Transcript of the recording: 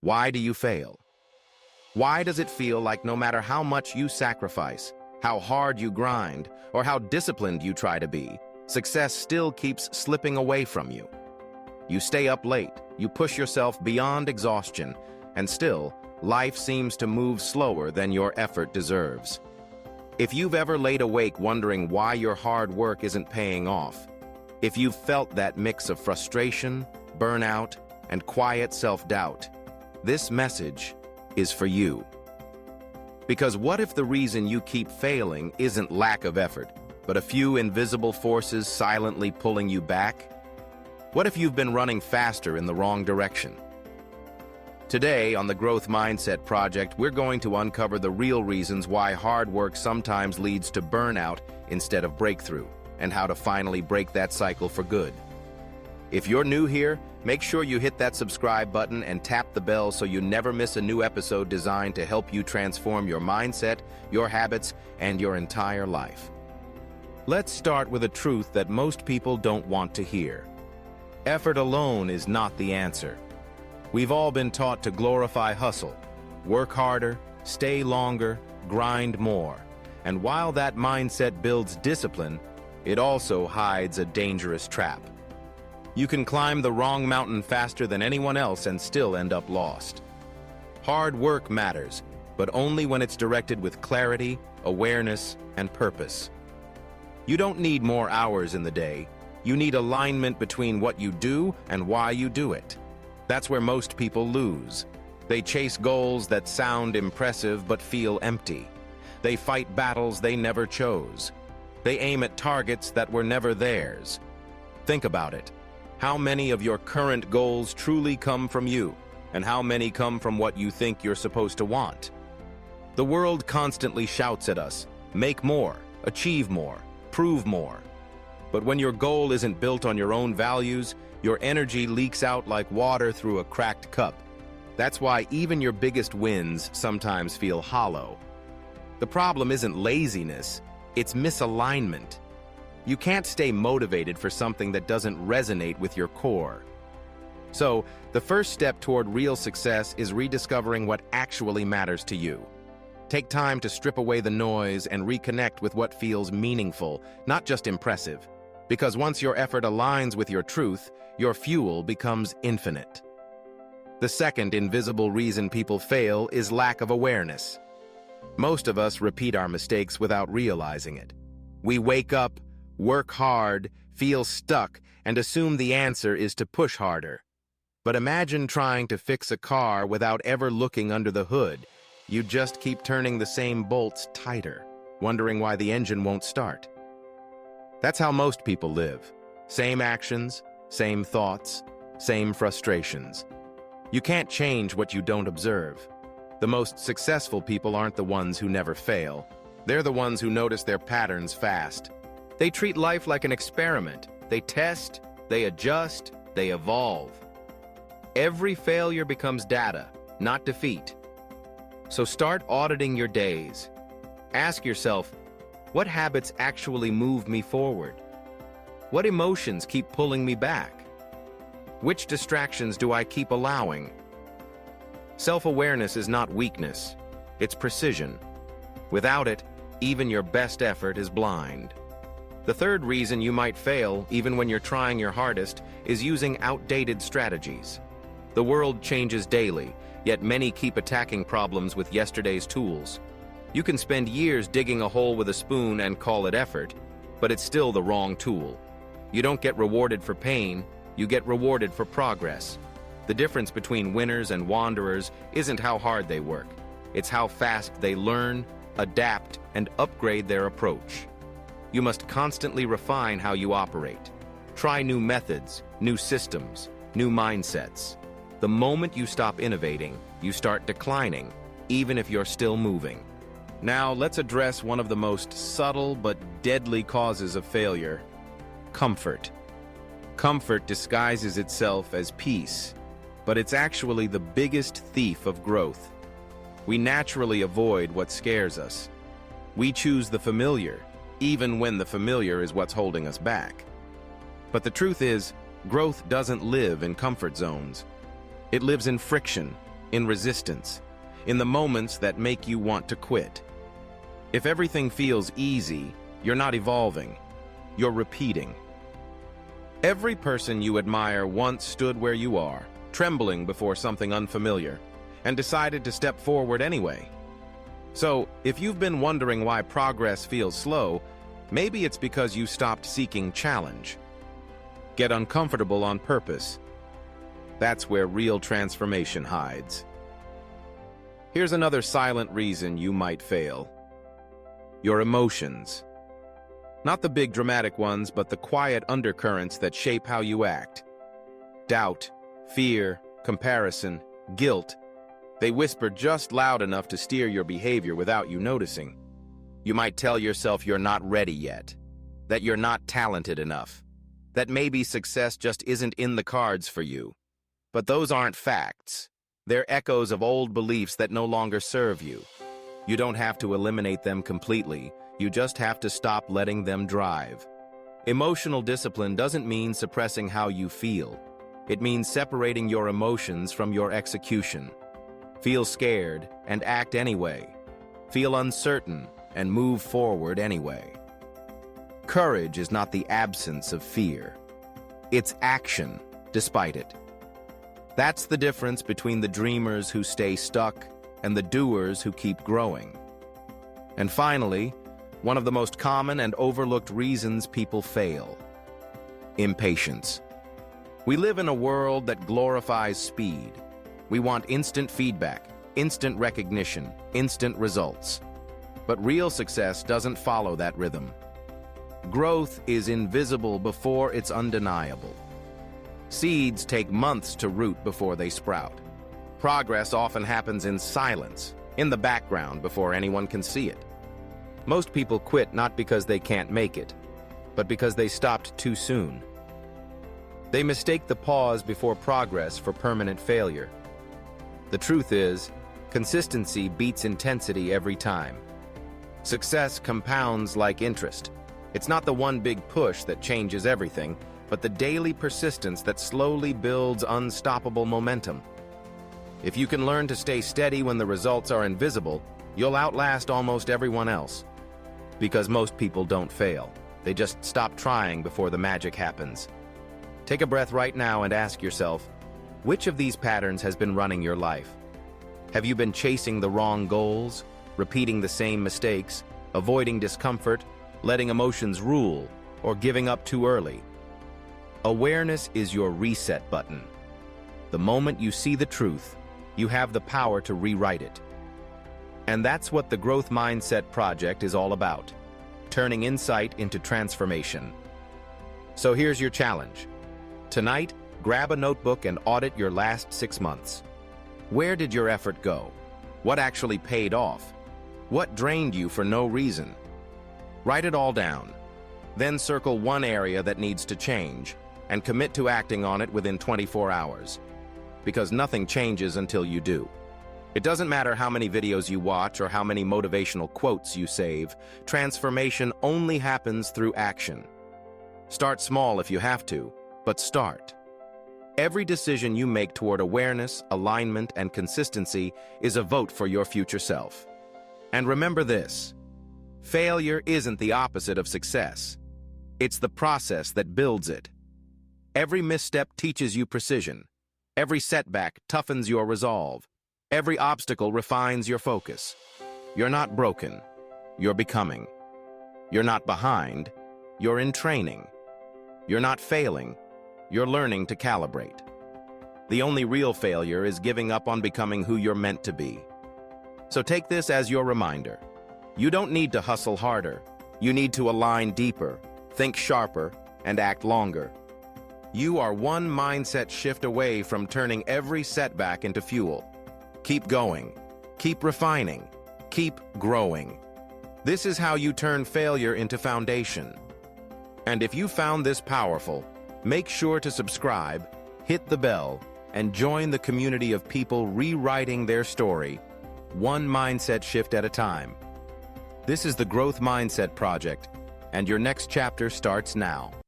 Why do you fail? Why does it feel like no matter how much you sacrifice, how hard you grind, or how disciplined you try to be, success still keeps slipping away from you? You stay up late, you push yourself beyond exhaustion, and still, life seems to move slower than your effort deserves. If you've ever laid awake wondering why your hard work isn't paying off, if you've felt that mix of frustration, burnout, and quiet self-doubt, this message is for you. Because what if the reason you keep failing isn't lack of effort, but a few invisible forces silently pulling you back? What if you've been running faster in the wrong direction? Today, on the Growth Mindset Project, we're going to uncover the real reasons why hard work sometimes leads to burnout instead of breakthrough, and how to finally break that cycle for good. If you're new here, make sure you hit that subscribe button and tap the bell so you never miss a new episode designed to help you transform your mindset, your habits, and your entire life. Let's start with a truth that most people don't want to hear. Effort alone is not the answer. We've all been taught to glorify hustle, work harder, stay longer, grind more. And while that mindset builds discipline, it also hides a dangerous trap. You can climb the wrong mountain faster than anyone else and still end up lost. Hard work matters, but only when it's directed with clarity, awareness, and purpose. You don't need more hours in the day. You need alignment between what you do and why you do it. That's where most people lose. They chase goals that sound impressive but feel empty. They fight battles they never chose. They aim at targets that were never theirs. Think about it. How many of your current goals truly come from you, and how many come from what you think you're supposed to want? The world constantly shouts at us, make more, achieve more, prove more. But when your goal isn't built on your own values, your energy leaks out like water through a cracked cup. That's why even your biggest wins sometimes feel hollow. The problem isn't laziness, it's misalignment. You can't stay motivated for something that doesn't resonate with your core. So, the first step toward real success is rediscovering what actually matters to you. Take time to strip away the noise and reconnect with what feels meaningful, not just impressive. Because once your effort aligns with your truth, your fuel becomes infinite. The second invisible reason people fail is lack of awareness. Most of us repeat our mistakes without realizing it. We wake up, work hard, feel stuck, and assume the answer is to push harder. But imagine trying to fix a car without ever looking under the hood. You just keep turning the same bolts tighter, wondering why the engine won't start. That's how most people live. Same actions, same thoughts, same frustrations. You can't change what you don't observe. The most successful people aren't the ones who never fail. They're the ones who notice their patterns fast. They treat life like an experiment. They test, they adjust, they evolve. Every failure becomes data, not defeat. So start auditing your days. Ask yourself, what habits actually move me forward? What emotions keep pulling me back? Which distractions do I keep allowing? Self-awareness is not weakness, it's precision. Without it, even your best effort is blind. The third reason you might fail, even when you're trying your hardest, is using outdated strategies. The world changes daily, yet many keep attacking problems with yesterday's tools. You can spend years digging a hole with a spoon and call it effort, but it's still the wrong tool. You don't get rewarded for pain, you get rewarded for progress. The difference between winners and wanderers isn't how hard they work. It's how fast they learn, adapt, and upgrade their approach. You must constantly refine how you operate. Try new methods, new systems, new mindsets. The moment you stop innovating, you start declining, even if you're still moving. Now, let's address one of the most subtle but deadly causes of failure: comfort. Comfort disguises itself as peace, but it's actually the biggest thief of growth. We naturally avoid what scares us. We choose the familiar, even when the familiar is what's holding us back. But the truth is, growth doesn't live in comfort zones. It lives in friction, in resistance, in the moments that make you want to quit. If everything feels easy, you're not evolving, you're repeating. Every person you admire once stood where you are, trembling before something unfamiliar, and decided to step forward anyway. So, if you've been wondering why progress feels slow, maybe it's because you stopped seeking challenge. Get uncomfortable on purpose. That's where real transformation hides. Here's another silent reason you might fail. Your emotions. Not the big dramatic ones, but the quiet undercurrents that shape how you act. Doubt, fear, comparison, guilt. They whisper just loud enough to steer your behavior without you noticing. You might tell yourself you're not ready yet, that you're not talented enough, that maybe success just isn't in the cards for you. But those aren't facts. They're echoes of old beliefs that no longer serve you. You don't have to eliminate them completely. You just have to stop letting them drive. Emotional discipline doesn't mean suppressing how you feel. It means separating your emotions from your execution. Feel scared and act anyway. Feel uncertain and move forward anyway. Courage is not the absence of fear. It's action despite it. That's the difference between the dreamers who stay stuck and the doers who keep growing. And finally, one of the most common and overlooked reasons people fail: impatience. We live in a world that glorifies speed. We want instant feedback, instant recognition, instant results. But real success doesn't follow that rhythm. Growth is invisible before it's undeniable. Seeds take months to root before they sprout. Progress often happens in silence, in the background before anyone can see it. Most people quit not because they can't make it, but because they stopped too soon. They mistake the pause before progress for permanent failure. The truth is, consistency beats intensity every time. Success compounds like interest. It's not the one big push that changes everything, but the daily persistence that slowly builds unstoppable momentum. If you can learn to stay steady when the results are invisible, you'll outlast almost everyone else. Because most people don't fail. They just stop trying before the magic happens. Take a breath right now and ask yourself, which of these patterns has been running your life? Have you been chasing the wrong goals, repeating the same mistakes, avoiding discomfort, letting emotions rule, or giving up too early? Awareness is your reset button. The moment you see the truth, you have the power to rewrite it. And that's what the Growth Mindset Project is all about, turning insight into transformation. So here's your challenge. Tonight, grab a notebook and audit your last 6 months. Where did your effort go? What actually paid off? What drained you for no reason? Write it all down. Then circle one area that needs to change and commit to acting on it within 24 hours. Because nothing changes until you do. It doesn't matter how many videos you watch or how many motivational quotes you save. Transformation only happens through action. Start small if you have to, but start. Every decision you make toward awareness, alignment, and consistency is a vote for your future self. And remember this: failure isn't the opposite of success. It's the process that builds it. Every misstep teaches you precision. Every setback toughens your resolve. Every obstacle refines your focus. You're not broken. You're becoming. You're not behind. You're in training. You're not failing. You're learning to calibrate. The only real failure is giving up on becoming who you're meant to be. So take this as your reminder. You don't need to hustle harder. You need to align deeper, think sharper, and act longer. You are one mindset shift away from turning every setback into fuel. Keep going. Keep refining. Keep growing. This is how you turn failure into foundation. And if you found this powerful, make sure to subscribe, hit the bell, and join the community of people rewriting their story, one mindset shift at a time. This is the Growth Mindset Project, and your next chapter starts now.